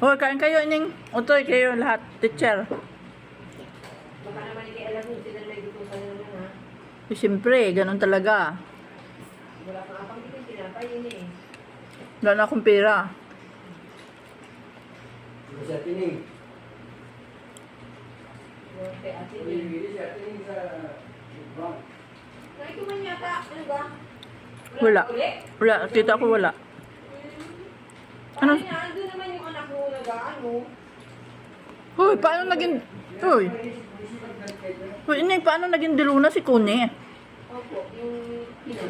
Hoy, kain kayo, ining. Utoy, kayo lahat. Teacher. Baka naman hindi alam mo sila may gusto sa naman ha. Eh, siyempre, ganun talaga. Wala kang apang hindi tinapay yun eh. Wala na akong pera. Hindi siya tining. Norte at Hindi siya tining sa bank. Ito man yata, ano ba? Wala. Ulit? Wala, kita ko wala. Ano? Ano? Ando naman yung anak mo nag-ano. Hoy, paano naging... Hoy. Hoy, inay, paano naging diluna si Kuni? Opo, yung ina.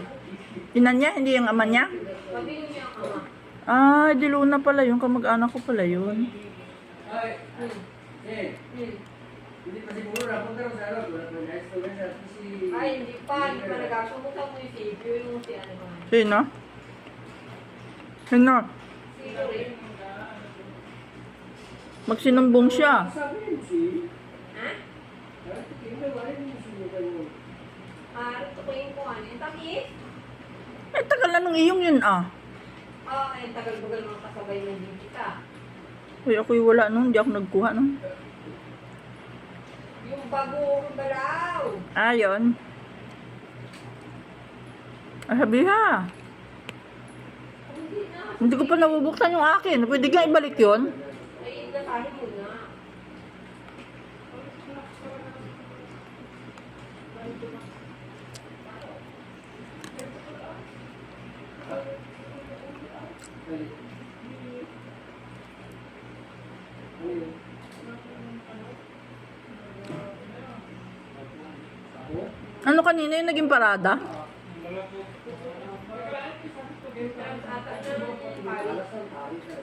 Ina niya, hindi yung ama niya? Mabilo niya ang ama. Ah, diluna pala yun. Kamag-anak ko pala yun. Ay, eh, Hmm. hindi pa siguro napunta rin sa ano. Wala pa na ito na si... Ay, hindi pa nagkakumutan mo yung video yung si ano man. Sino? Sino? Sino rin? Magsinumbong siya. Sabi mo si... Ha? Tingnan mo rin mo si Mutano. Ito ko yung kung ano. Yung tamis? Eh, tagal na nung iyong yun ah. Ay, tagal-bagal mga kasabay ng digita. Hoy, ako'y wala nun. Hindi ako nagkuha nun. Yung bago balaw. Ah, yun. Ah, sabi ha. Hindi na. Hindi ko pa nabubuksan yung akin. Pwede ka ibalik yun? Ay, nasahin mo na. Ano kanina yung naging parada?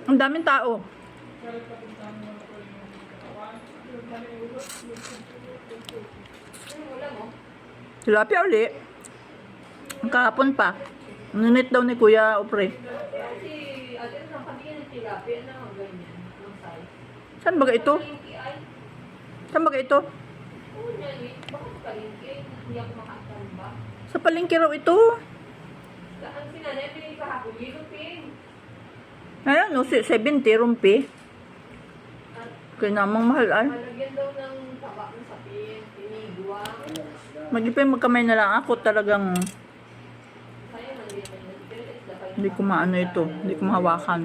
Ang daming tao. Wala mo? Tilapia uli. Ang kahapon pa. Nunit daw ni Kuya Opre. Kasi, atin sa pagiging ng tilapia na mga ganyan. Ang size. Saan baga ito? Palengke ay. Saan baga ito? Oo na eh. Bakit palengke? Hindi ako makatamba. Sa palengke raw ito. Saan si nanay pinili kahapon? Yilupin. Ayan, no, 70 rumpi. At Kaya namang mahal ay. malagyan daw ng taba ng sapin. Tinigwa. Magipay magkamay na lang ako talagang Sayang, hindi naman yun. Pero isda pa yun. hindi ko maano ito. Hindi ko mahawakan.